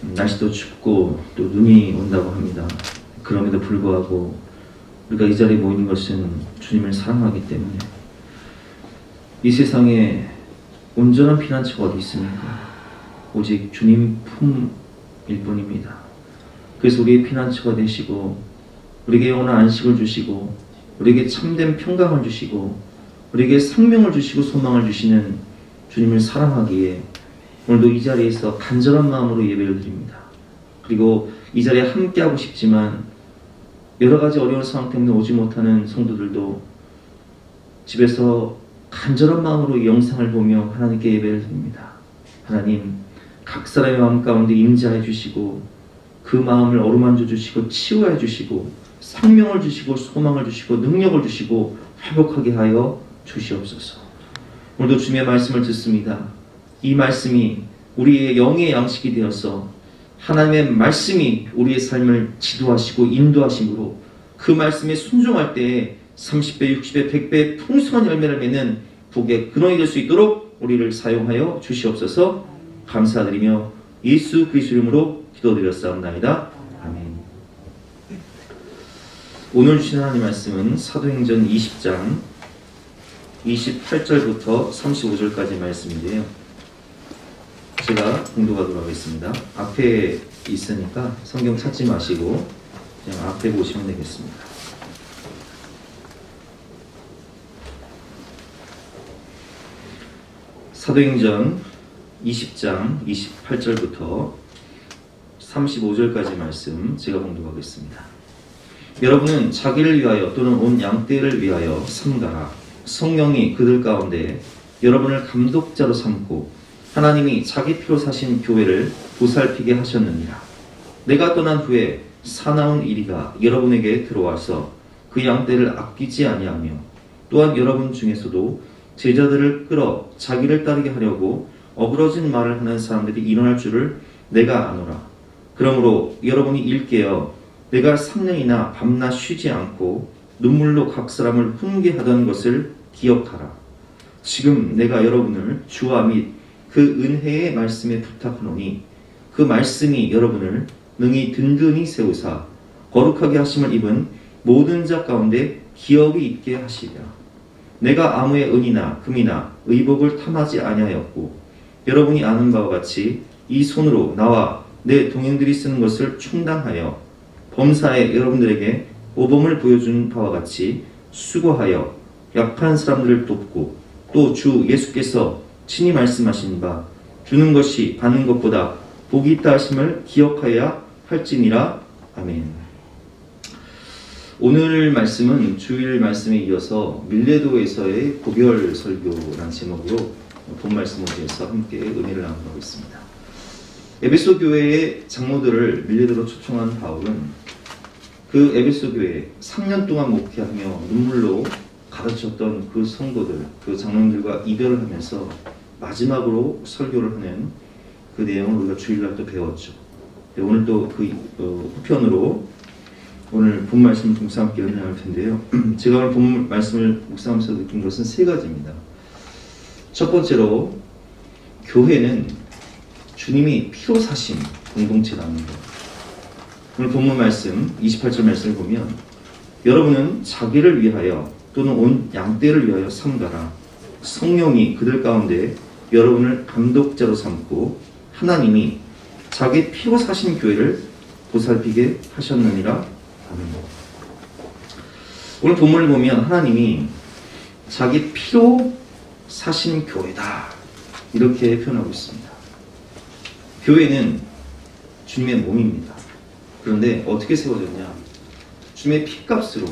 날씨도 춥고 또 눈이 온다고 합니다. 그럼에도 불구하고 우리가 이 자리에 모이는 것은 주님을 사랑하기 때문에 이 세상에 온전한 피난처가 어디 있습니까? 오직 주님 품일 뿐입니다. 그래서 우리의 피난처가 되시고 우리에게 영원한 안식을 주시고 우리에게 참된 평강을 주시고 우리에게 생명을 주시고 소망을 주시는 주님을 사랑하기에 오늘도 이 자리에서 간절한 마음으로 예배를 드립니다. 그리고 이 자리에 함께하고 싶지만 여러 가지 어려운 상황 때문에 오지 못하는 성도들도 집에서 간절한 마음으로 이 영상을 보며 하나님께 예배를 드립니다. 하나님, 각 사람의 마음 가운데 임재해 주시고 그 마음을 어루만져 주시고 치유해 주시고 생명을 주시고 소망을 주시고 능력을 주시고 회복하게 하여 주시옵소서. 오늘도 주님의 말씀을 듣습니다. 이 말씀이 우리의 영의 양식이 되어서 하나님의 말씀이 우리의 삶을 지도하시고 인도하심으로 그 말씀에 순종할 때에 30배, 60배, 100배 풍성한 열매를 맺는 복의 근원이 될 수 있도록 우리를 사용하여 주시옵소서. 감사드리며 예수 그리스도 이름으로 기도드렸사옵나이다. 아멘. 오늘 주신 하나님 말씀은 사도행전 20장 28절부터 35절까지 말씀인데요. 제가 공독하도록 하겠습니다. 앞에 있으니까 성경 찾지 마시고 그냥 앞에 보시면 되겠습니다. 사도행전 20장 28절부터 35절까지 말씀 제가 공독하겠습니다. 여러분은 자기를 위하여 또는 온 양떼를 위하여 삼가라. 성령이 그들 가운데 여러분을 감독자로 삼고 하나님이 자기 피로 사신 교회를 보살피게 하셨느니라. 내가 떠난 후에 사나운 이리가 여러분에게 들어와서 그 양떼를 아끼지 아니하며 또한 여러분 중에서도 제자들을 끌어 자기를 따르게 하려고 어그러진 말을 하는 사람들이 일어날 줄을 내가 아노라. 그러므로 여러분이 일깨어 내가 3년이나 밤낮 쉬지 않고 눈물로 각 사람을 훈계하던 것을 기억하라. 지금 내가 여러분을 주와 및 그 은혜의 말씀에 부탁하노니 그 말씀이 여러분을 능히 든든히 세우사 거룩하게 하심을 입은 모든 자 가운데 기업이 있게 하시리라. 내가 아무의 은이나 금이나 의복을 탐하지 아니하였고 여러분이 아는 바와 같이 이 손으로 나와 내 동행들이 쓰는 것을 충당하여 범사에 여러분들에게 모범을 보여준 바와 같이 수고하여 약한 사람들을 돕고 또 주 예수께서 친히 말씀하신 바 주는 것이 받는 것보다 복이 있다 하심을 기억하여야 할지니라. 아멘. 오늘 말씀은 주일 말씀에 이어서 밀레도에서의 고별 설교라는 제목으로 본 말씀을 위해서 함께 은혜를 나누고 있습니다. 에베소 교회의 장로들을 밀레도로 초청한 바울은 그 에베소 교회에 3년 동안 목회하며 눈물로 가르쳤던 그 성도들, 그 장로들과 이별을 하면서 마지막으로 설교를 하는 그 내용을 우리가 주일날 또 배웠죠. 오늘 또 그 후편으로 오늘 본 말씀을 동사 함께 은혜할 텐데요. 제가 오늘 본 말씀을 묵상하면서 느낀 것은 세 가지입니다. 첫 번째로 교회는 주님이 피로 사신 공동체라는 것. 오늘 본문 말씀 28절 말씀을 보면 여러분은 자기를 위하여 또는 온 양떼를 위하여 삼가라. 성령이 그들 가운데 여러분을 감독자로 삼고 하나님이 자기 피로 사신 교회를 보살피게 하셨느니라. 아멘. 오늘 본문을 보면 하나님이 자기 피로 사신 교회다 이렇게 표현하고 있습니다. 교회는 주님의 몸입니다. 그런데 어떻게 세워졌냐? 주님의 피값으로,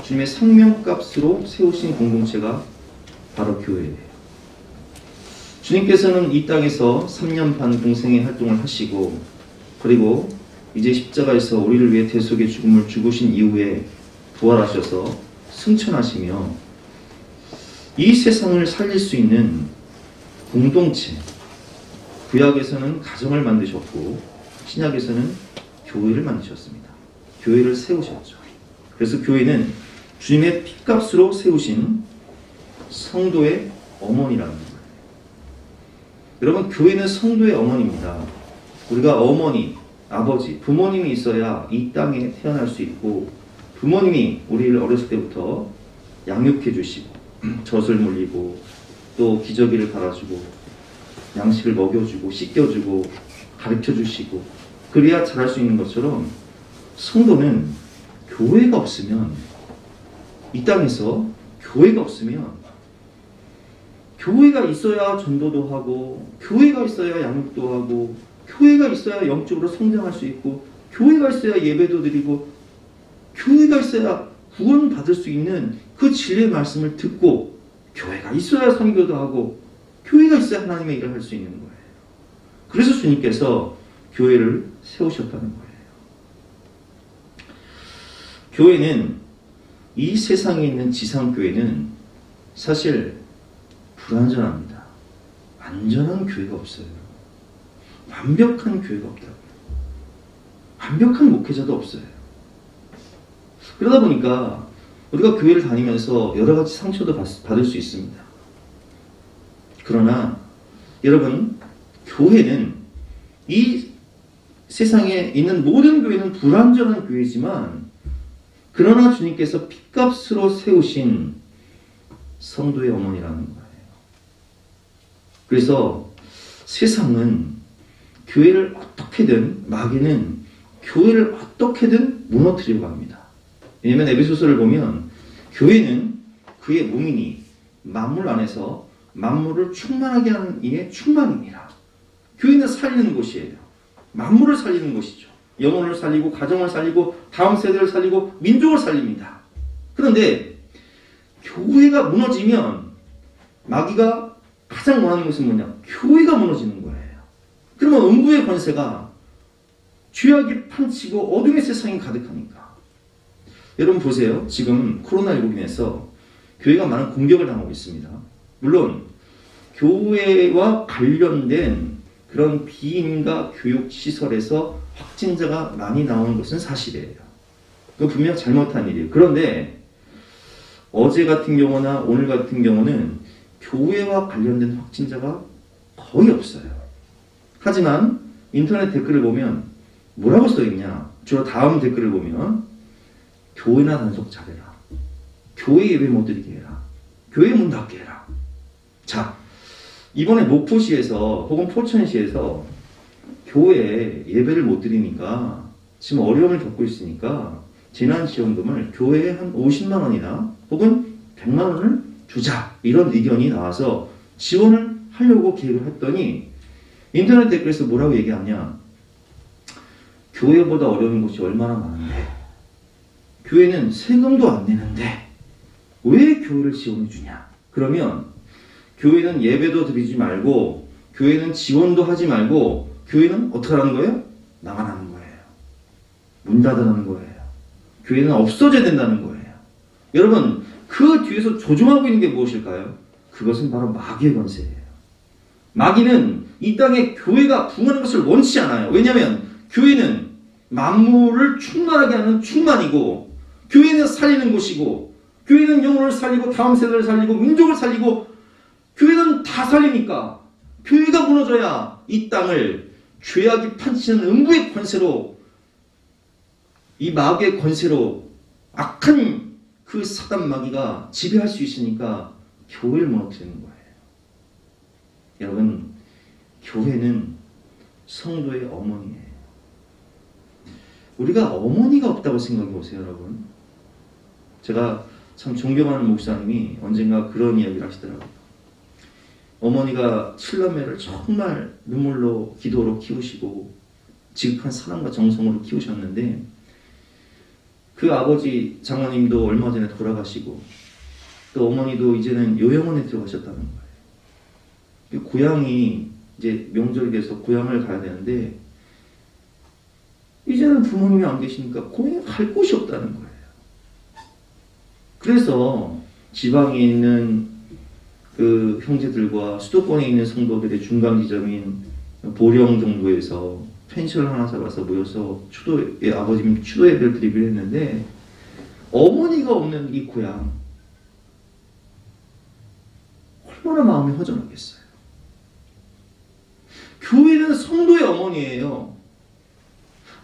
주님의 생명값으로 세우신 공동체가 바로 교회예요. 주님께서는 이 땅에서 3년 반 공생의 활동을 하시고 그리고 이제 십자가에서 우리를 위해 대속의 죽음을 죽으신 이후에 부활하셔서 승천하시며 이 세상을 살릴 수 있는 공동체, 구약에서는 가정을 만드셨고 신약에서는 교회를 만드셨습니다. 교회를 세우셨죠. 그래서 교회는 주님의 피값으로 세우신 성도의 어머니라는 거예요. 여러분, 교회는 성도의 어머니입니다. 우리가 어머니, 아버지, 부모님이 있어야 이 땅에 태어날 수 있고, 부모님이 우리를 어렸을 때부터 양육해 주시고 젖을 물리고 또 기저귀를 갈아주고 양식을 먹여주고 씻겨주고 가르쳐주시고 그래야 잘할 수 있는 것처럼 성도는 교회가 없으면, 이 땅에서 교회가 없으면, 교회가 있어야 전도도 하고 교회가 있어야 양육도 하고 교회가 있어야 영적으로 성장할 수 있고 교회가 있어야 예배도 드리고 교회가 있어야 구원받을 수 있는 그 진리의 말씀을 듣고, 교회가 있어야 선교도 하고 교회가 있어야 하나님의 일을 할 수 있는 거예요. 그래서 주님께서 교회를 세우셨다는 거예요. 교회는, 이 세상에 있는 지상교회는 사실 불완전합니다. 완전한 교회가 없어요. 완벽한 교회가 없다고요. 완벽한 목회자도 없어요. 그러다 보니까 우리가 교회를 다니면서 여러 가지 상처도 받을 수 있습니다. 그러나 여러분, 교회는, 이 세상에 있는 모든 교회는 불완전한 교회지만, 그러나 주님께서 핏값으로 세우신 성도의 어머니라는 거예요. 그래서 세상은 교회를 어떻게든, 마귀는 교회를 어떻게든 무너뜨리려고 합니다. 왜냐하면 에베소서를 보면 교회는 그의 몸이니 만물 안에서 만물을 충만하게 하는 이의 충만입니다. 교회는 살리는 곳이에요. 만물을 살리는 곳이죠. 영혼을 살리고 가정을 살리고 다음 세대를 살리고 민족을 살립니다. 그런데 교회가 무너지면 마귀가 가장 원하는 것은 뭐냐? 교회가 무너지는 거예요. 그러면 음부의 권세가 죄악이 판치고 어둠의 세상이 가득하니까. 여러분 보세요. 지금 코로나19로 인해서 교회가 많은 공격을 당하고 있습니다. 물론 교회와 관련된 그런 비인가 교육시설에서 확진자가 많이 나오는 것은 사실이에요. 그거 분명 잘못한 일이에요. 그런데 어제 같은 경우나 오늘 같은 경우는 교회와 관련된 확진자가 거의 없어요. 하지만 인터넷 댓글을 보면 뭐라고 써있냐? 주로 다음 댓글을 보면 교회나 단속 잘해라. 교회 예배 못 드리게 해라. 교회 문 닫게 해라. 자, 이번에 목포시에서 혹은 포천시에서 교회 예배를 못 드리니까 지금 어려움을 겪고 있으니까 재난지원금을 교회에 한 50만 원이나 혹은 100만 원을 주자, 이런 의견이 나와서 지원을 하려고 계획을 했더니 인터넷 댓글에서 뭐라고 얘기하냐? 교회보다 어려운 곳이 얼마나 많은데, 교회는 세금도 안 내는데 왜 교회를 지원해 주냐? 그러면 교회는 예배도 드리지 말고 교회는 지원도 하지 말고 교회는 어떻게 하는 거예요? 나가라는 거예요. 문 닫으라는 거예요. 교회는 없어져야 된다는 거예요. 여러분, 그 뒤에서 조종하고 있는 게 무엇일까요? 그것은 바로 마귀의 권세예요. 마귀는 이 땅에 교회가 부흥하는 것을 원치 않아요. 왜냐하면 교회는 만물을 충만하게 하는 충만이고, 교회는 살리는 곳이고, 교회는 영혼을 살리고 다음 세대를 살리고 민족을 살리고, 교회는 다 살리니까 교회가 무너져야 이 땅을 죄악이 판치는 음부의 권세로, 이 마귀의 권세로 악한 그 사단 마귀가 지배할 수 있으니까 교회를 무너뜨리는 거예요. 여러분, 교회는 성도의 어머니예요. 우리가 어머니가 없다고 생각해 보세요, 여러분. 제가 참 존경하는 목사님이 언젠가 그런 이야기를 하시더라고요. 어머니가 7남매를 정말 눈물로 기도로 키우시고 지극한 사랑과 정성으로 키우셨는데, 그 아버지 장모님도 얼마 전에 돌아가시고 또 어머니도 이제는 요양원에 들어가셨다는 거예요. 고향이 이제 명절이 돼서 고향을 가야 되는데 이제는 부모님이 안 계시니까 고향에 갈 곳이 없다는 거예요. 그래서 지방에 있는 그 형제들과 수도권에 있는 성도들의 중간 지점인 보령 정도에서 펜션을 하나 잡아서 모여서 아버님 추도 예배를 드리기로 했는데, 어머니가 없는 이 고향 얼마나 마음이 허전하겠어요. 교회는 성도의 어머니예요.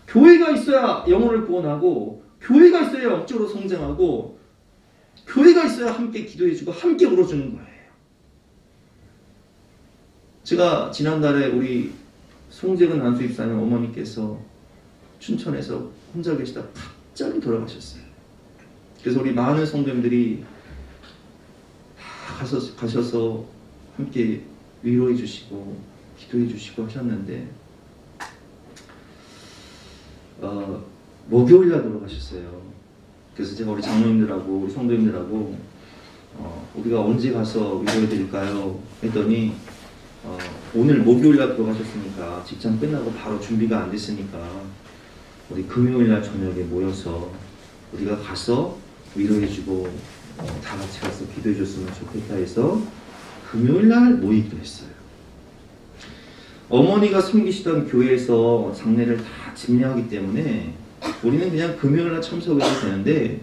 교회가 있어야 영혼을 구원하고, 교회가 있어야 영적으로 성장하고, 교회가 있어야 함께 기도해주고 함께 울어주는 거예요. 제가 지난달에 우리 송재근 안수입사님 어머니께서 춘천에서 혼자 계시다 갑자기 돌아가셨어요. 그래서 우리 많은 성도님들이 다 가셔서 함께 위로해 주시고 기도해 주시고 하셨는데 목요일날 돌아가셨어요. 그래서 제가 우리 장로님들하고 우리 성도님들하고 우리가 언제 가서 위로해 드릴까요? 했더니 오늘 목요일날 돌아가셨으니까 직장 끝나고 바로 준비가 안 됐으니까 우리 금요일날 저녁에 모여서 우리가 가서 위로해주고 다 같이 가서 기도해줬으면 좋겠다 해서 금요일날 모이기로 했어요. 어머니가 섬기시던 교회에서 장례를 다 집례하기 때문에 우리는 그냥 금요일날 참석해도 되는데,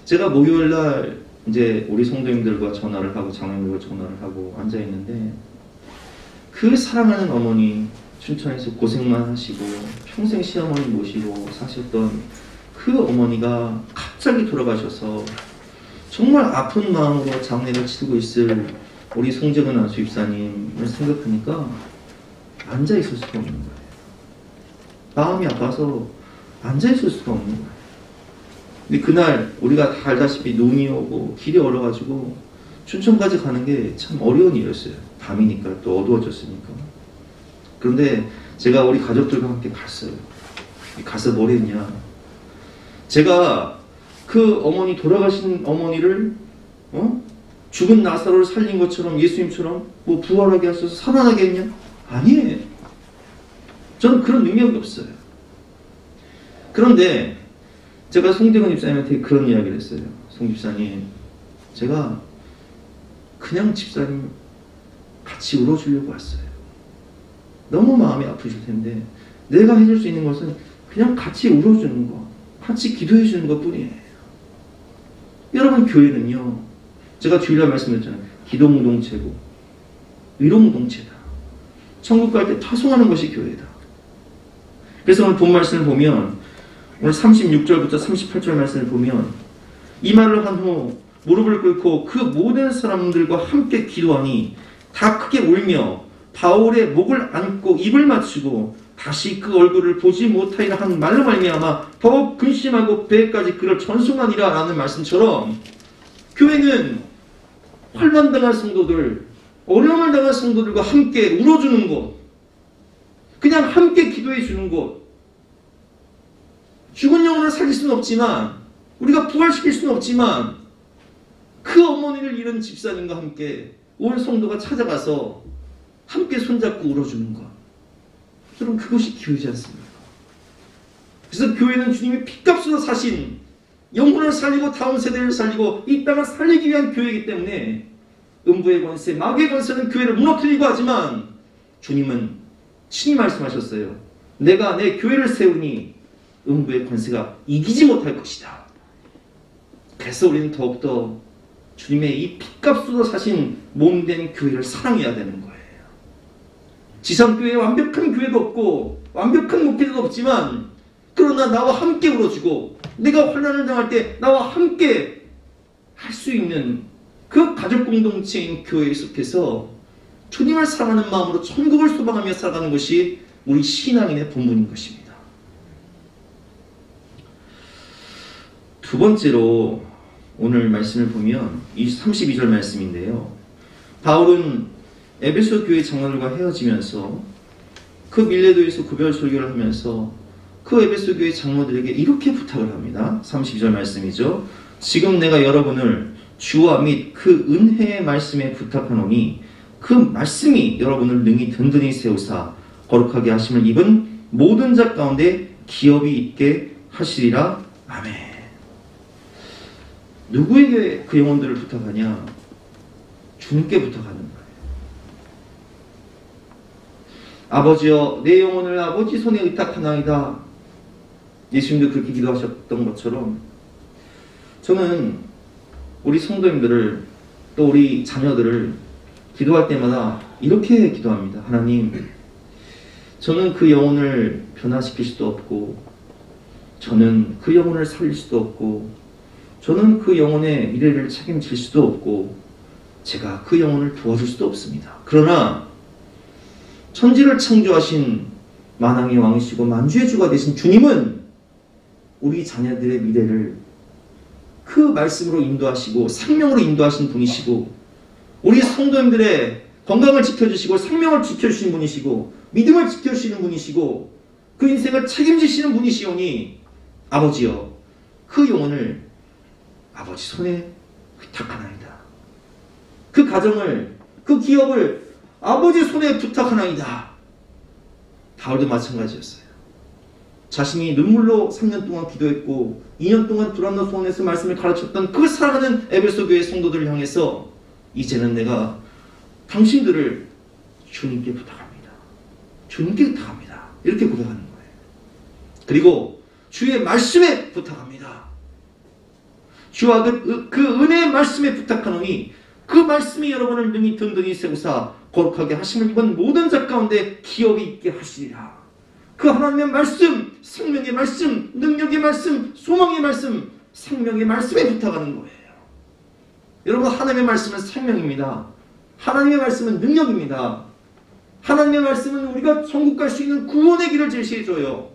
제가 목요일날 이제 우리 성도님들과 전화를 하고 장로님들과 전화를 하고 앉아 있는데, 그 사랑하는 어머니, 춘천에서 고생만 하시고 평생 시어머니 모시고 사셨던 그 어머니가 갑자기 돌아가셔서 정말 아픈 마음으로 장례를 치르고 있을 우리 송재근 안수입사님을 생각하니까 앉아 있을 수가 없는 거예요. 마음이 아파서 앉아 있을 수가 없는 거예요. 근데 그날 우리가 다 알다시피 눈이 오고 길이 얼어가지고 춘천까지 가는 게 참 어려운 일이었어요. 밤이니까 또 어두워졌으니까. 그런데 제가 우리 가족들과 함께 갔어요. 가서 뭘 했냐, 제가 그 어머니, 돌아가신 어머니를 죽은 나사로를 살린 것처럼 예수님처럼 뭐 부활하게 하셔서 살아나게 했냐? 아니에요. 저는 그런 능력이 없어요. 그런데 제가 송재근 집사님한테 그런 이야기를 했어요. 송 집사님, 제가 그냥 집사님 같이 울어주려고 왔어요. 너무 마음이 아프실 텐데 내가 해줄 수 있는 것은 그냥 같이 울어주는 거, 같이 기도해주는 것 뿐이에요. 여러분, 교회는요, 제가 주일날 말씀드렸잖아요. 기도공동체고 위로공동체다. 천국 갈 때 파송하는 것이 교회다. 그래서 오늘 본 말씀을 보면, 오늘 36절부터 38절 말씀을 보면, 이 말을 한 후 무릎을 꿇고 그 모든 사람들과 함께 기도하니 다 크게 울며 바울의 목을 안고 입을 맞추고 다시 그 얼굴을 보지 못하리라 한 말로 말미암아 더욱 근심하고 배까지 그를 전송하니라 라는 말씀처럼, 교회는 환난 당한 성도들, 어려움을 당한 성도들과 함께 울어주는 곳, 그냥 함께 기도해 주는 곳. 죽은 영혼을 살릴 수는 없지만, 우리가 부활시킬 수는 없지만, 그 어머니를 잃은 집사님과 함께 온 성도가 찾아가서 함께 손잡고 울어주는 것. 여러분, 그것이 교회지 않습니까? 그래서 교회는 주님이 피값으로 사신, 영혼을 살리고 다음 세대를 살리고 이 땅을 살리기 위한 교회이기 때문에 음부의 권세, 마귀의 권세는 교회를 무너뜨리고 하지만, 주님은 친히 말씀하셨어요. 내가 내 교회를 세우니 음부의 권세가 이기지 못할 것이다. 그래서 우리는 더욱더 주님의 이 피값으로 사신 몸된 교회를 사랑해야 되는 거예요. 지상교회에 완벽한 교회도 없고 완벽한 목회자도 없지만, 그러나 나와 함께 울어주고 내가 환난을 당할 때 나와 함께 할 수 있는 그 가족 공동체인 교회에 속해서 주님을 사랑하는 마음으로 천국을 소망하며 살아가는 것이 우리 신앙인의 본분인 것입니다. 두 번째로 오늘 말씀을 보면 32절 말씀인데요. 바울은 에베소 교회 장로들과 헤어지면서 그 밀레도에서 구별 설교를 하면서 그 에베소 교회 장로들에게 이렇게 부탁을 합니다. 32절 말씀이죠. 지금 내가 여러분을 주와 및 그 은혜의 말씀에 부탁하노니 그 말씀이 여러분을 능히 든든히 세우사 거룩하게 하심을 입은 모든 자 가운데 기업이 있게 하시리라. 아멘. 누구에게 그 영혼들을 부탁하냐? 주님께 부탁하는 거예요. 아버지여, 내 영혼을 아버지 손에 의탁하나이다. 예수님도 그렇게 기도하셨던 것처럼, 저는 우리 성도님들을, 또 우리 자녀들을 기도할 때마다 이렇게 기도합니다. 하나님, 저는 그 영혼을 변화시킬 수도 없고, 저는 그 영혼을 살릴 수도 없고, 저는 그 영혼의 미래를 책임질 수도 없고, 제가 그 영혼을 도와줄 수도 없습니다. 그러나 천지를 창조하신 만왕의 왕이시고 만주의 주가 되신 주님은 우리 자녀들의 미래를 그 말씀으로 인도하시고 생명으로 인도하신 분이시고, 우리 성도님들의 건강을 지켜주시고 생명을 지켜주시는 분이시고 믿음을 지켜주시는 분이시고 그 인생을 책임지시는 분이시오니, 아버지여, 그 영혼을 아버지 손에 부탁하나이다. 그 가정을, 그 기업을 아버지 손에 부탁하나이다. 바울도 마찬가지였어요. 자신이 눈물로 3년 동안 기도했고 2년 동안 두란노 소원에서 말씀을 가르쳤던 그 사랑하는 에베소 교회 성도들을 향해서 이제는 내가 당신들을 주님께 부탁합니다. 주님께 부탁합니다. 이렇게 고백하는 거예요. 그리고 주의 말씀에 부탁합니다. 주와 그 은혜의 말씀에 부탁하노니 그 말씀이 여러분을 능히 든든히 세우사 거룩하게 하심을 입은 모든 자 가운데 기업이 있게 하시리라. 그 하나님의 말씀, 생명의 말씀, 능력의 말씀, 소망의 말씀, 생명의 말씀에 부탁하는 거예요. 여러분, 하나님의 말씀은 생명입니다. 하나님의 말씀은 능력입니다. 하나님의 말씀은 우리가 천국 갈 수 있는 구원의 길을 제시해줘요.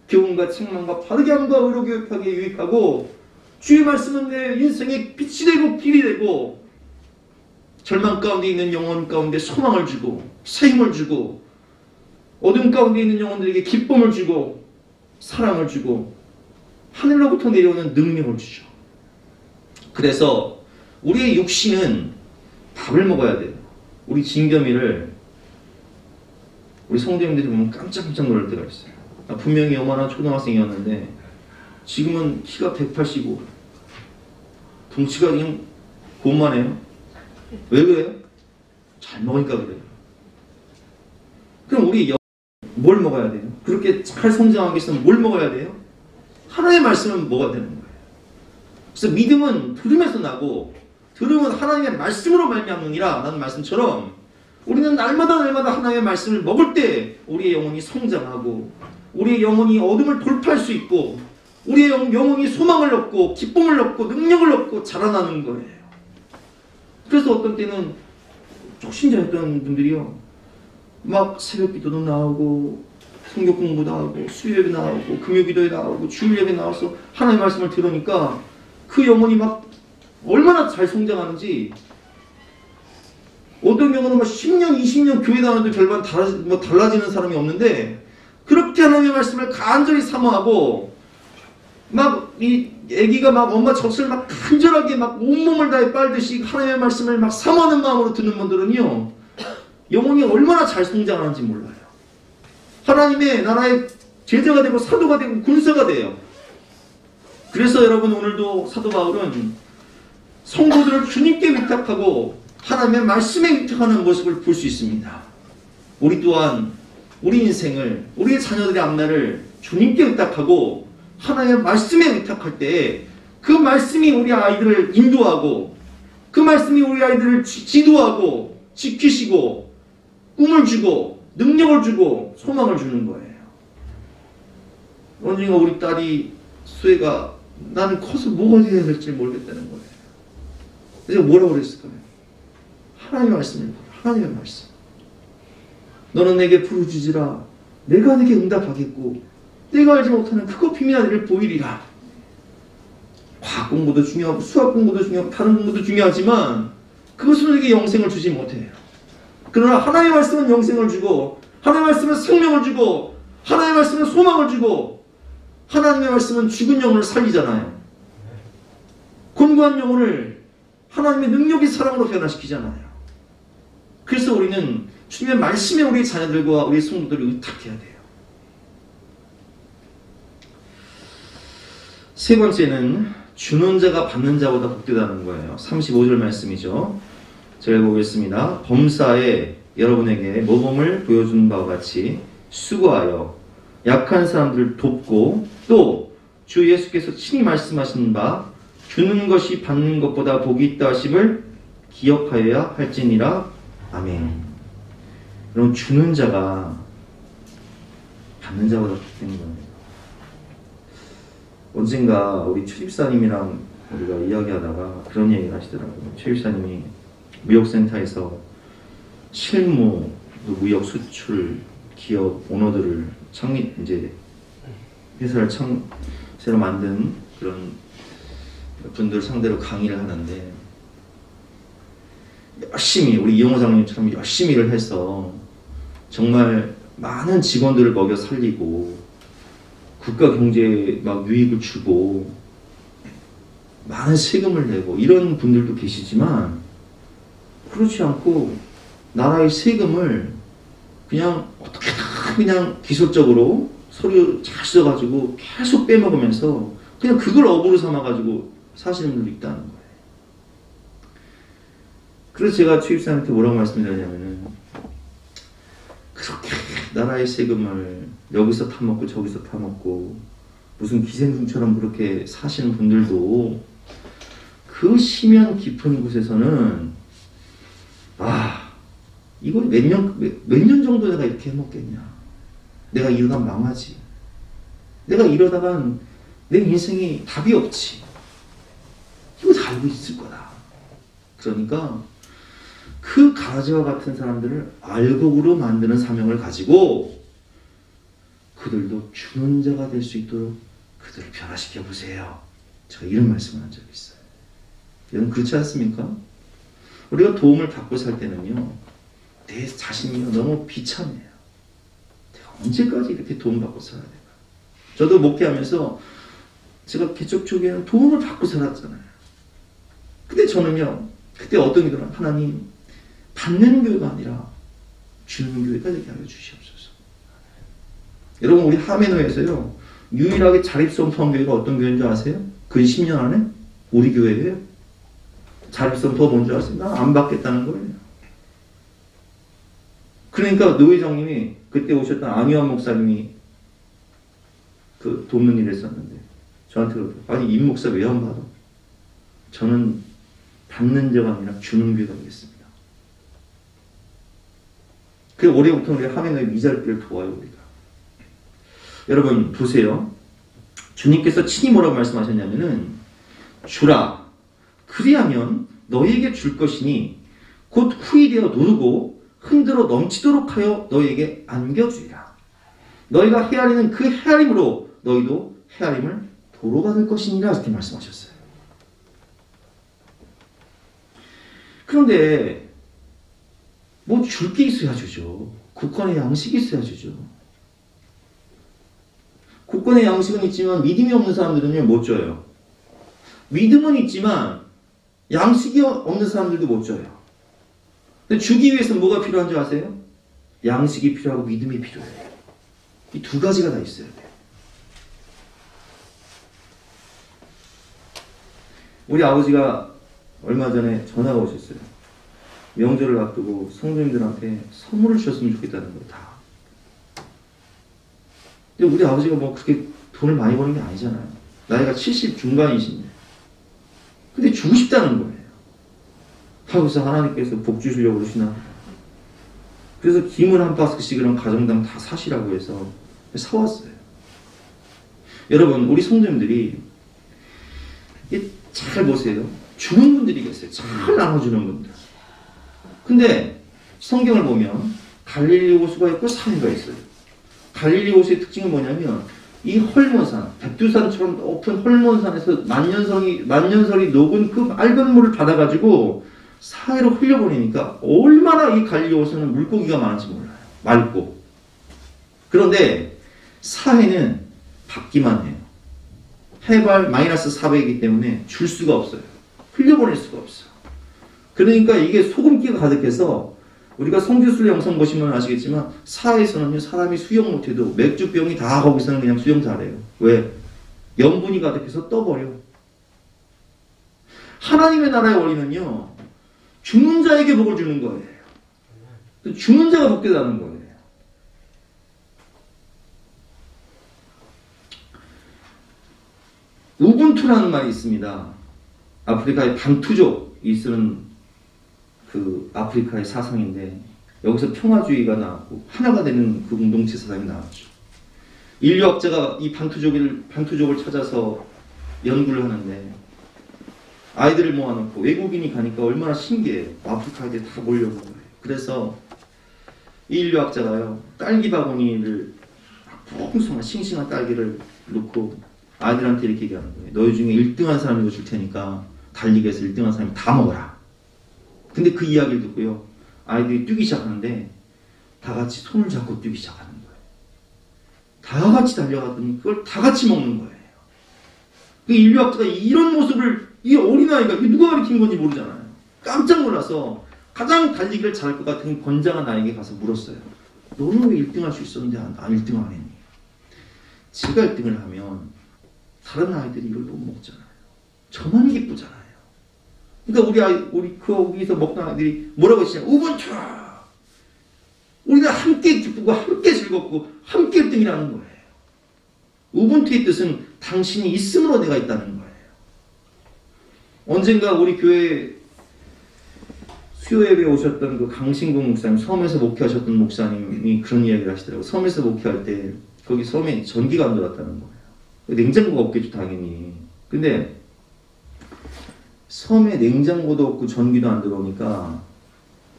교훈과 책망과 바르게 함과 의로 교육하기에 유익하고, 주의 말씀은 내 인생의 빛이 되고 길이 되고, 절망 가운데 있는 영혼 가운데 소망을 주고 새 힘을 주고, 어둠 가운데 있는 영혼들에게 기쁨을 주고 사랑을 주고 하늘로부터 내려오는 능력을 주죠. 그래서 우리의 육신은 밥을 먹어야 돼요. 우리 진겸이를 우리 성도님들이 보면 깜짝깜짝 놀랄 때가 있어요. 분명히 요만한 초등학생이었는데 지금은 키가 185, 덩치가 그냥 곤만해요. 왜 그래요? 잘 먹으니까 그래요. 그럼 우리 뭘 먹어야 돼요? 그렇게 잘 성장하기 위해서는 뭘 먹어야 돼요? 하나님의 말씀을 먹어야 되는 거예요. 그래서 믿음은 들음에서 나고 들음은 하나님의 말씀으로 말미암느니라 라는 말씀처럼, 우리는 날마다 하나님의 말씀을 먹을 때 우리의 영혼이 성장하고 우리의 영혼이 어둠을 돌파할 수 있고 우리의 영혼이 소망을 얻고 기쁨을 얻고 능력을 얻고 자라나는 거예요. 그래서 어떤 때는 촉신자였던 분들이요, 막 새벽 기도도 나오고 성경 공부도 하고 수요예배 나오고 금요기도에 나오고 주일예배 나와서 하나님의 말씀을 들으니까 그 영혼이 막 얼마나 잘 성장하는지, 어떤 경우는 막 10년, 20년 교회 다니는데 별반 달라지는 사람이 없는데, 그렇게 하나님의 말씀을 간절히 사모하고 막 이 애기가 막 엄마 젖을 막 간절하게 막 온몸을 다해 빨듯이 하나님의 말씀을 막 사모하는 마음으로 듣는 분들은요, 영혼이 얼마나 잘 성장하는지 몰라요. 하나님의 나라의 제자가 되고 사도가 되고 군사가 돼요. 그래서 여러분, 오늘도 사도 바울은 성도들을 주님께 위탁하고 하나님의 말씀에 위탁하는 모습을 볼 수 있습니다. 우리 또한 우리 인생을, 우리의 자녀들의 앞날을 주님께 위탁하고 하나님의 말씀에 위탁할 때 그 말씀이 우리 아이들을 인도하고 그 말씀이 우리 아이들을 지도하고 지키시고 꿈을 주고 능력을 주고 소망을 주는 거예요. 언젠가 우리 딸이 수혜가 나는 커서 뭐가 되어야 될지 모르겠다는 거예요. 그래서 뭐라고 그랬을까요? 하나님의 말씀을, 하나님의 말씀. 너는 내게 부르짖으라 내가 내게 응답하겠고 내가 알지 못하는 크고 비밀한 일을 보이리라. 과학 공부도 중요하고 수학 공부도 중요하고 다른 공부도 중요하지만 그것은 우리에게 영생을 주지 못해요. 그러나 하나님의 말씀은 영생을 주고 하나님의 말씀은 생명을 주고 하나님의 말씀은 소망을 주고 하나님의 말씀은 죽은 영혼을 살리잖아요. 곤고한 영혼을 하나님의 능력이 사랑으로 변화시키잖아요. 그래서 우리는 주님의 말씀에 우리 자녀들과 우리 성도들을 의탁해야 돼요. 세 번째는 주는 자가 받는 자보다 복되다는 거예요. 35절 말씀이죠. 제가 보겠습니다. 범사에 여러분에게 모범을 보여준 바와 같이 수고하여 약한 사람들을 돕고 또 주 예수께서 친히 말씀하신 바 주는 것이 받는 것보다 복이 있다 하심을 기억하여야 할지니라. 아멘. 그럼 주는 자가 받는 자보다 기쁜 거예요. 언젠가 우리 최 집사님이랑 우리가 이야기하다가 그런 얘기를 하시더라고요. 최 집사님이 무역센터에서 실무, 무역 수출 기업 오너들을 이제 회사를 새로 만든 그런 분들 상대로 강의를 하는데, 열심히 우리 이용호 장로님처럼 열심히 일을 해서 정말 많은 직원들을 먹여 살리고 국가 경제에 막 유익을 주고 많은 세금을 내고 이런 분들도 계시지만, 그렇지 않고 나라의 세금을 그냥 어떻게 그냥 기술적으로 서류 잘 써가지고 계속 빼먹으면서 그냥 그걸 업으로 삼아가지고 사시는 분들도 있다는 거예요. 그래서 제가 최 집사님한테 뭐라고 말씀드렸냐면은, 그렇게 나라의 세금을 여기서 타먹고 저기서 타먹고 무슨 기생충처럼 그렇게 사시는 분들도 그 심연 깊은 곳에서는 이거 몇 년 정도 내가 이렇게 해먹겠냐. 내가 이러다 망하지. 내가 이러다간 내 인생이 답이 없지. 이거 다 알고 있을 거다. 그러니까 그 가지와 같은 사람들을 알곡으로 만드는 사명을 가지고 그들도 주는 자가 될 수 있도록 그들을 변화시켜 보세요. 제가 이런 말씀을 한 적이 있어요. 여러분 그렇지 않습니까? 우리가 도움을 받고 살 때는요, 내 자신이 너무 비참해요. 내가 언제까지 이렇게 도움받고 살아야 될까? 저도 목회하면서 제가 개척 초기에는 도움을 받고 살았잖아요. 근데 저는요, 그때 어떤 게 들어요? 하나님, 받는 교회가 아니라 주는 교회가 되게 하여 주시옵소서. 여러분, 우리 하메노에서요, 유일하게 자립선포한 교회가 어떤 교회인 줄 아세요? 그 10년 안에? 우리 교회예요. 자립선포가 뭔 줄 아세요? 나 안 받겠다는 거예요. 그러니까 노 회장님이 그때 오셨던 안유한 목사님이 그 돕는 일을 했었는데 저한테 그러더라고요. 아니 임 목사 왜 안 받아? 저는 받는 자가 아니라 주는 교회가 되겠습니다. 그래서 올해부터 우리 하메노의 미잘기를 도와요 우리가. 여러분 보세요. 주님께서 친히 뭐라고 말씀하셨냐면은, 주라 그리하면 너희에게 줄 것이니 곧 후이되어 누르고 흔들어 넘치도록 하여 너희에게 안겨주리라. 너희가 헤아리는 그 헤아림으로 너희도 헤아림을 도로 받을 것이니라. 이렇게 말씀하셨어요. 그런데 뭐 줄 게 있어야 주죠. 국권의 양식이 있어야 주죠. 국권의 양식은 있지만 믿음이 없는 사람들은요 못 줘요. 믿음은 있지만 양식이 없는 사람들도 못 줘요. 근데 주기 위해서 뭐가 필요한 줄 아세요? 양식이 필요하고 믿음이 필요해요. 이 두 가지가 다 있어야 돼요. 우리 아버지가 얼마 전에 전화가 오셨어요. 명절을 앞두고 성도님들한테 선물을 주셨으면 좋겠다는 거예요. 다. 근데 우리 아버지가 뭐 그렇게 돈을 많이 버는 게 아니잖아요. 나이가 70 중반이신데. 근데 주고 싶다는 거예요. 하고서 하나님께서 복 주시려고 그러시나. 그래서 김을 한 바스크씩을 가정당 다 사시라고 해서 사왔어요. 여러분 우리 성도님들이 잘 보세요. 주는 분들이 계세요. 잘 나눠주는 분들. 근데 성경을 보면 갈릴리 호수가 있고 산이 있어요. 갈릴리 호수의 특징은 뭐냐면 이 헐몬산, 백두산처럼 높은 헐몬산에서 만년설이 녹은 그 맑은 물을 받아가지고 사해로 흘려보내니까 얼마나 이 갈릴리 호수는 물고기가 많은지 몰라요. 맑고. 그런데 사해는 받기만 해요. 해발 마이너스 400이기 때문에 줄 수가 없어요. 흘려보낼 수가 없어요. 그러니까 이게 소금기가 가득해서 우리가 성지순례 영상 보시면 아시겠지만 사해에서는요 사람이 수영 못해도 맥주병이 다 거기서는 그냥 수영 잘해요. 왜? 염분이 가득해서 떠버려. 하나님의 나라의 원리는요 주는 자에게 복을 주는 거예요. 주는 자가 복되게 하는 거예요. 우분투라는 말이 있습니다. 아프리카의 반투족이 쓰는 그 아프리카의 사상인데 여기서 평화주의가 나왔고 하나가 되는 그 공동체 사상이 나왔죠. 인류학자가 이 반투족을 찾아서 연구를 하는데 아이들을 모아놓고 외국인이 가니까 얼마나 신기해요. 아프리카 아이들이 다 몰려오는 거예요. 그래서 이 인류학자가요, 딸기 바구니를 풍성한 싱싱한 딸기를 놓고 아이들한테 이렇게 얘기하는 거예요. 너희 중에 1등한 사람이 이거 줄 테니까 달리기에서 1등한 사람이 다 먹어라. 근데 그 이야기를 듣고요, 아이들이 뛰기 시작하는데 다 같이 손을 잡고 뛰기 시작하는 거예요. 다 같이 달려가더니 그걸 다 같이 먹는 거예요. 그 인류학자가 이런 모습을, 이 어린아이가 누가 가르친 건지 모르잖아요. 깜짝 놀라서 가장 달리기를 잘할 것 같은 건장한 아이에게 가서 물었어요. 너는 왜 1등 할 수 있었는데 1등 안 했니? 지가 1등을 하면 다른 아이들이 이걸 못 먹잖아요. 저만 기쁘잖아요. 그러니까 거기서 먹던 아이들이 뭐라고 했냐? 우분투! 우리는 함께 기쁘고 함께 즐겁고 함께 1등이라는 거예요. 우분투의 뜻은 당신이 있음으로 내가 있다는 거예요. 언젠가 우리 교회 수요예배에 오셨던 그 강신구 목사님, 섬에서 목회하셨던 목사님이 그런 이야기를 하시더라고요. 섬에서 목회할 때 거기 섬에 전기가 안 들어왔다는 거예요. 냉장고가 없겠죠, 당연히. 근데 섬에 냉장고도 없고 전기도 안 들어오니까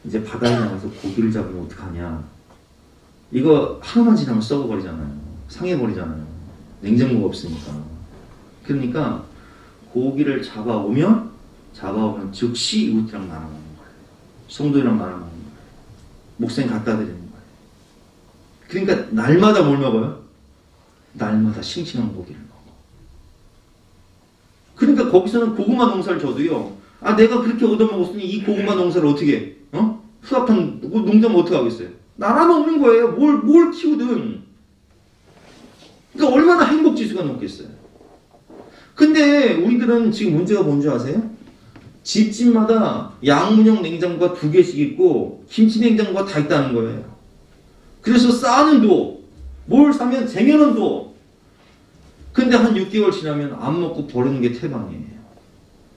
이제 바다에 나가서 고기를 잡으면 어떡하냐. 이거 하루만 지나면 썩어버리잖아요. 상해버리잖아요. 냉장고가 없으니까. 그러니까 고기를 잡아오면 즉시 이웃이랑 나눠 먹는 거예요. 성도이랑 나눠 먹는 거예요. 목사님 갖다 드리는 거예요. 그러니까 날마다 뭘 먹어요? 날마다 싱싱한 고기를 먹어. 그러니까 거기서는 고구마 농사를 져도요, 내가 그렇게 얻어먹었으니 이 고구마 농사를 어떻게 해? 수확한 농장은 어떻게 하겠어요? 나눠 먹는 거예요. 뭘 키우든. 그러니까 얼마나 행복지수가 높겠어요. 근데 우리들은 지금 문제가 뭔지 아세요? 집집마다 양문형 냉장고가 2개씩 있고 김치 냉장고가 다 있다는 거예요. 그래서 싸는 도, 뭘 사면 쟁여놓은 도. 근데 한 6개월 지나면 안 먹고 버리는 게 태반이에요.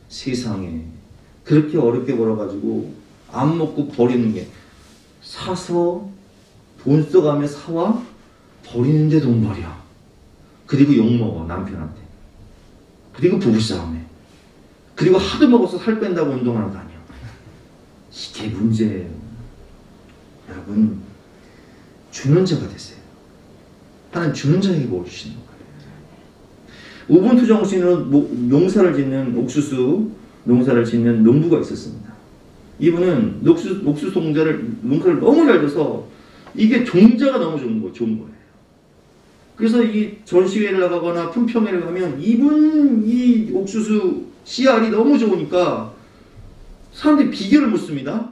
세상에. 그렇게 어렵게 벌어가지고 안 먹고 버리는 게, 사서 돈 써가며 사와 버리는데 돈 버려. 그리고 욕먹어, 남편한테. 그리고 부부싸움해. 그리고 하도 먹어서 살 뺀다고 운동하러 다녀. 이게 문제예요. 여러분, 주는 자가 되세요. 하나님 주는 자에게 뭘 주시는 거예요. 우분투 정신으로 농사를 짓는, 옥수수 농사를 짓는 농부가 있었습니다. 이분은 옥수수 농사를 너무 잘 져서 이게 종자가 너무 좋은 거예요. 그래서 이 전시회를 나가거나 품평회를 가면 이 옥수수 씨알이 너무 좋으니까 사람들이 비결을 묻습니다.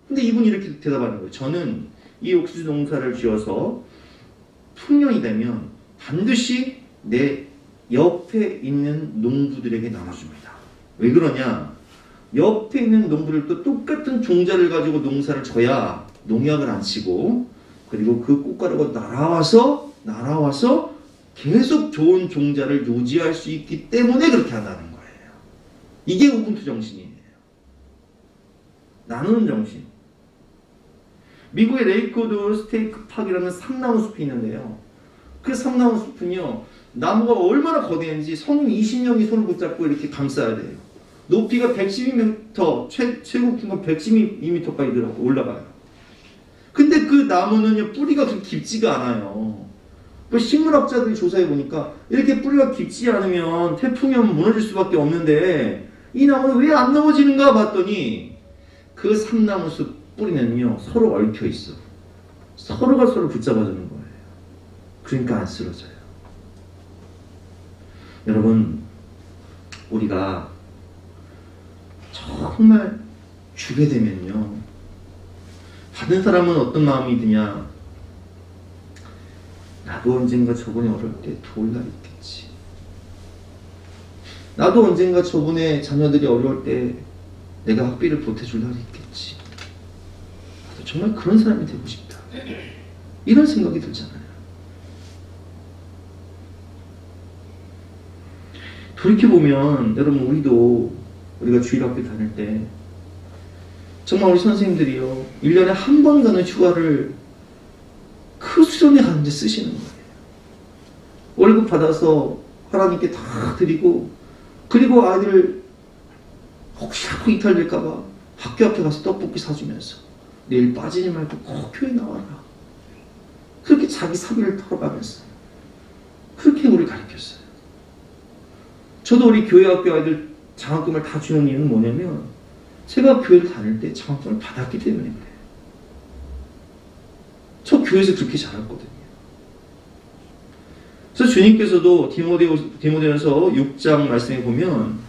근데 이분이 이렇게 대답하는 거예요. 저는 이 옥수수 농사를 지어서 풍년이 되면 반드시 내 옆에 있는 농부들에게 나눠줍니다. 왜 그러냐? 옆에 있는 농부들도 똑같은 종자를 가지고 농사를 져야 농약을 안 치고, 그리고 그 꽃가루가 날아와서 계속 좋은 종자를 유지할 수 있기 때문에 그렇게 한다는 거예요. 이게 우분투 정신이에요. 나누는 정신. 미국의 레이크우드 스테이크 팍이라는 삼나무 숲이 있는데요. 그 삼나무 숲은요, 나무가 얼마나 거대한지 성인 20명이 손을 붙잡고 이렇게 감싸야 돼요. 높이가 112m, 최고 큰 건 112m까지 올라가요. 근데 그 나무는요, 뿌리가 그렇게 깊지가 않아요. 그 식물학자들이 조사해보니까 이렇게 뿌리가 깊지 않으면 태풍이 오면 무너질 수밖에 없는데 이 나무는 왜 안 넘어지는가 봤더니 그 삼나무 숲 뿌리는요, 서로 얽혀 있어. 서로가 서로 붙잡아주는 거예요. 그러니까 안 쓰러져요. 여러분, 우리가 정말 주게 되면요, 받은 사람은 어떤 마음이 드냐? 나도 언젠가 저번에 어릴 때 도울 날 있겠지. 나도 언젠가 저번에 자녀들이 어려울 때 내가 학비를 보태줄 날이 있겠지. 나도 정말 그런 사람이 되고 싶다. 이런 생각이 들잖아요. 돌이켜보면 여러분, 우리가 주일학교 다닐 때 정말 우리 선생님들이요, 1년에 한 번 가는 휴가를 그 수련회 가는데 쓰시는 거예요. 월급 받아서 하나님께 다 드리고, 그리고 아이들 혹시 학교 이탈될까봐 학교 앞에 가서 떡볶이 사주면서 내일 빠지지 말고 꼭 교회 나와라. 그렇게 자기 사비를 털어가면서 그렇게 우리를 가르쳤어요. 저도 우리 교회 학교 아이들 장학금을 다 주는 이유는 뭐냐면 제가 교회를 다닐 때 장학금을 받았기 때문에 그래요. 저 교회에서 그렇게 자랐거든요. 그래서 주님께서도 디모데전서 6장 말씀에 보면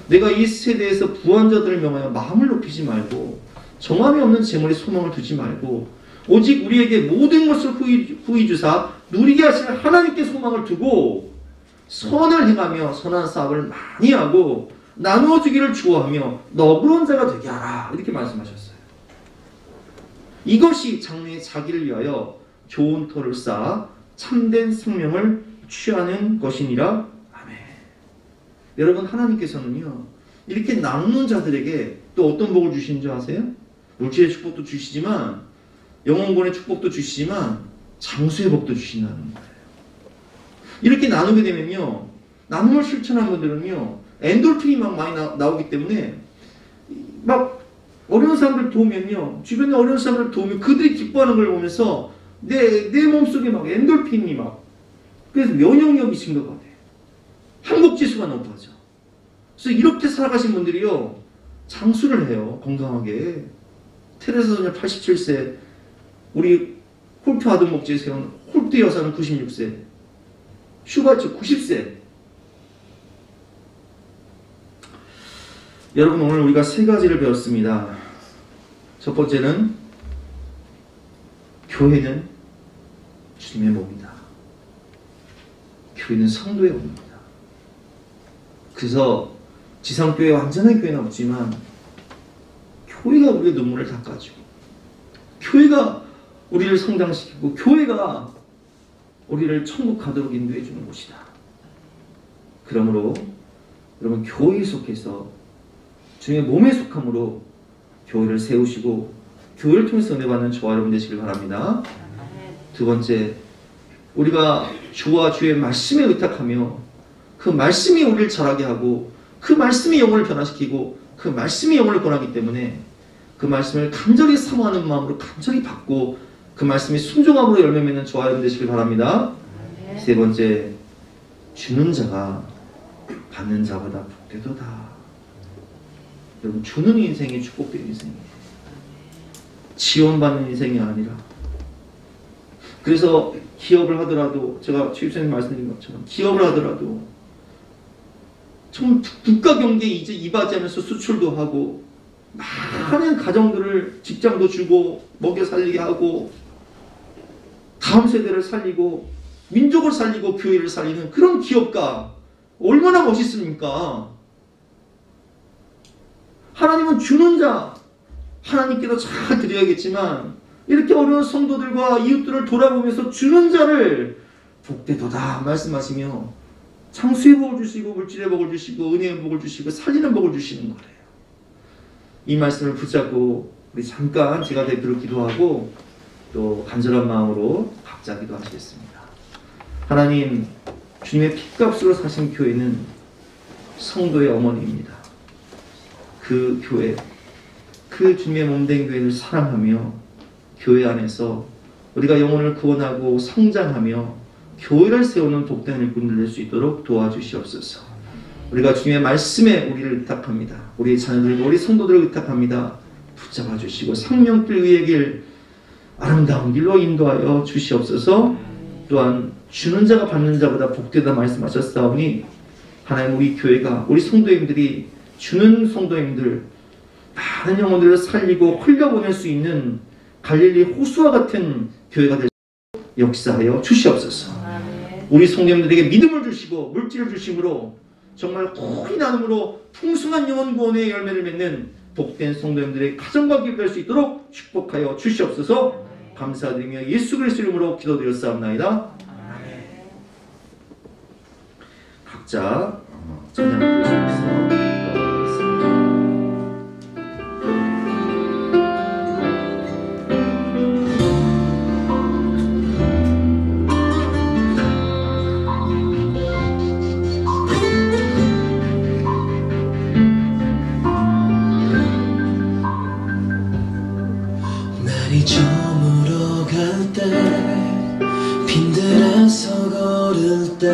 내가 이 세대에서 부한자들을 명하여 마음을 높이지 말고 정함이 없는 재물에 소망을 두지 말고 오직 우리에게 모든 것을 후히 주사 누리게 하시는 하나님께 소망을 두고 선을 행하며 선한 사업을 많이 하고 나누어 주기를 좋아하며 너그러운 자가 되게 하라. 이렇게 말씀하셨어요. 이것이 장래에 자기를 위하여 좋은 터를 쌓아 참된 생명을 취하는 것이니라. 아멘. 여러분, 하나님께서는요 이렇게 나누는 자들에게 또 어떤 복을 주시는 줄 아세요? 물질의 축복도 주시지만 영혼권의 축복도 주시지만 장수의 복도 주신다는 거예요. 이렇게 나누게 되면요, 나눔을 실천한 분들은요 엔돌핀이 막 많이 나오기 때문에 막 어려운 사람들 도우면요, 주변에 어려운 사람들 도우면 그들이 기뻐하는 걸 보면서 내 몸속에 막 엔돌핀이 막, 그래서 면역력이 증가가 돼. 행복지수가 높아져. 그래서 이렇게 살아가신 분들이요 장수를 해요. 건강하게. 테레사 소녀 87세, 우리 홀트 아동 목지에 세운 홀트 여사는 96세, 슈바츠 90세. 여러분, 오늘 우리가 세 가지를 배웠습니다. 첫 번째는 교회는 주님의 몸이다. 교회는 성도의 몸입니다. 그래서 지상교회 완전한 교회는 없지만 교회가 우리의 눈물을 닦아주고 교회가 우리를 성장시키고 교회가 우리를 천국 가도록 인도해 주는 곳이다. 그러므로 여러분, 교회에 속해서 주님의 몸에 속함으로 교회를 세우시고 교회를 통해서 은혜 받는 저와 여러분 되시길 바랍니다. 두 번째, 우리가 주와 주의 말씀에 의탁하며 그 말씀이 우리를 자라게 하고 그 말씀이 영혼을 변화시키고 그 말씀이 영혼을 권하기 때문에 그 말씀을 간절히 사모하는 마음으로 간절히 받고 그 말씀이 순종함으로 열매 맺는 저와 여러분 되시길 바랍니다. 세 번째, 주는 자가 받는 자보다 복되도다. 여러분, 주는 인생이 축복된 인생이에요. 지원받는 인생이 아니라. 그래서 기업을 하더라도, 제가 최유선님 말씀드린 것처럼 기업을 하더라도 좀 국가 경제에 이제 이바지하면서 수출도 하고 많은 가정들을 직장도 주고 먹여 살리게 하고 다음 세대를 살리고 민족을 살리고 교회를 살리는 그런 기업가 얼마나 멋있습니까? 하나님은 주는 자, 하나님께도 잘 드려야겠지만 이렇게 어려운 성도들과 이웃들을 돌아보면서 주는 자를 복되도다 말씀하시며 장수의 복을 주시고 물질의 복을 주시고 은혜의 복을 주시고 살리는 복을 주시는 거예요. 이 말씀을 붙잡고 우리 잠깐 제가 대표로 기도하고 또 간절한 마음으로 각자 기도하시겠습니다. 하나님, 주님의 핏값으로 사신 교회는 성도의 어머니입니다. 그 교회, 그 주님의 몸된 교회를 사랑하며 교회 안에서 우리가 영혼을 구원하고 성장하며 교회를 세우는 복된 일꾼들 될 수 있도록 도와주시옵소서. 우리가 주님의 말씀에 우리를 의탁합니다. 우리의 자녀들과 우리 성도들을 의탁합니다. 붙잡아 주시고 생명길 위의 길, 아름다운 길로 인도하여 주시옵소서. 또한 주는 자가 받는 자보다 복되다 말씀하셨사오니 하나님, 우리 교회가, 우리 성도님들이 주는 성도님들 많은 영혼들을 살리고 흘려보낼 수 있는 갈릴리 호수와 같은 교회가 될 수 있도록 역사하여 주시옵소서. 우리 성도님들에게 믿음을 주시고 물질을 주심으로 정말 홀이 나눔으로 풍성한 영혼 구원의 열매를 맺는 복된 성도님들의 가정과 기업될 수 있도록 축복하여 주시옵소서. 감사드리며 예수 그리스도 이름으로 기도드렸사옵나이다. 각자 찬양을 드리면서 걸을 때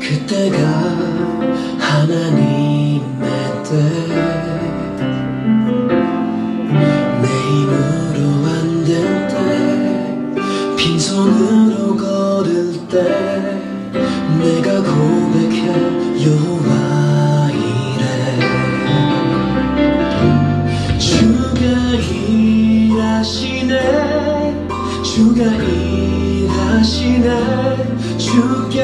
그때가 하나님의 때 내 힘으로 안 될 때 빈손으로 걸을 때 내가 고백해 여호와 이래 주가 일하시네 주가 일하시네 주께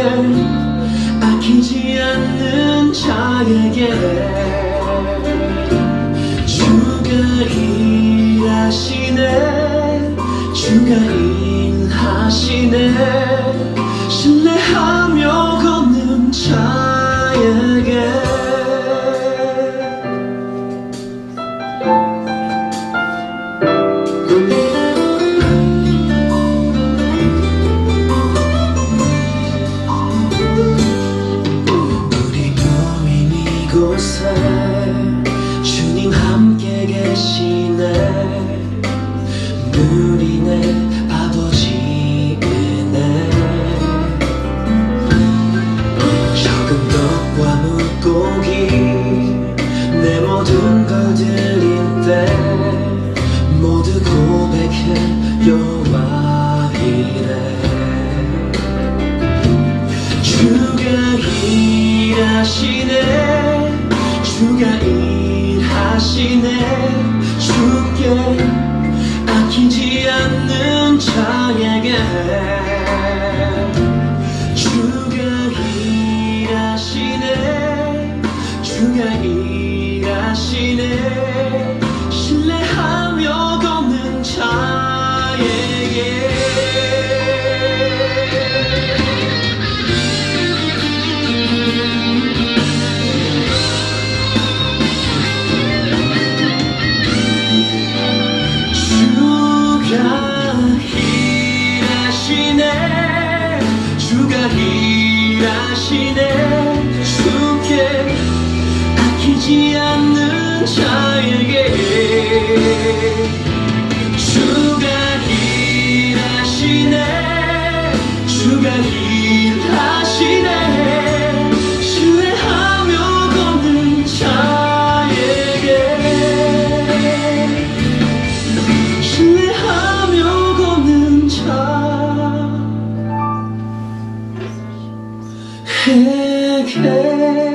아끼지 않는 자에게 주가 일하시네 주가 일하시네 신뢰하며 걷는 자에게 우리 모인 이곳에 주님 함께 계시네 우리네 아버지 은혜 적은 떡과 물고기 내 모든 걸 드릴 때 모두 고백해 여호와 이래 주가 일하시네 주가 일하시네 주께 아끼지 않는 자에게 주가 일하시네 주가 일하시네 신뢰하며 걷는 자에게 주가 일하시네 주께 아끼지 않는 자에게 주가 일하시네 주가 일하시네 신뢰하며 걷는 자에게 신뢰하며 걷는 자에게